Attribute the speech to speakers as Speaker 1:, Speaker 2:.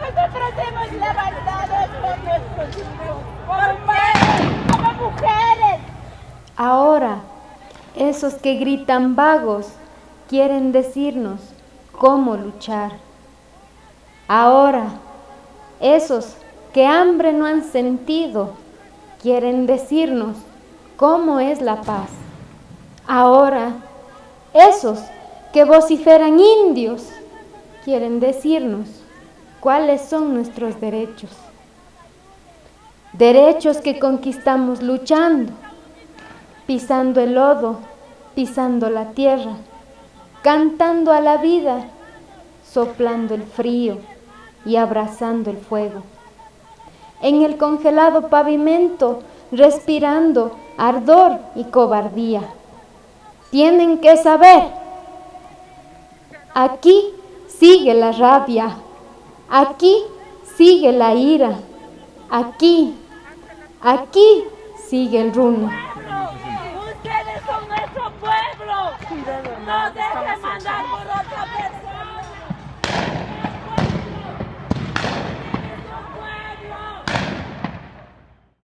Speaker 1: Nosotros hemos levantado por nuestros hijos, como madres, como mujeres.
Speaker 2: Ahora, esos que gritan vagos quieren decirnos cómo luchar. Ahora, esos que hambre no han sentido quieren decirnos cómo es la paz. Ahora, esos que vociferan indios quieren decirnos cuáles son nuestros derechos. Derechos que conquistamos luchando, pisando el lodo, pisando la tierra, cantando a la vida, soplando el frío y abrazando el fuego. En el congelado pavimento, respirando ardor y cobardía. Tienen que saber, aquí sigue la rabia, aquí sigue la ira, aquí sigue el rumbo.
Speaker 1: Ustedes son nuestro pueblo.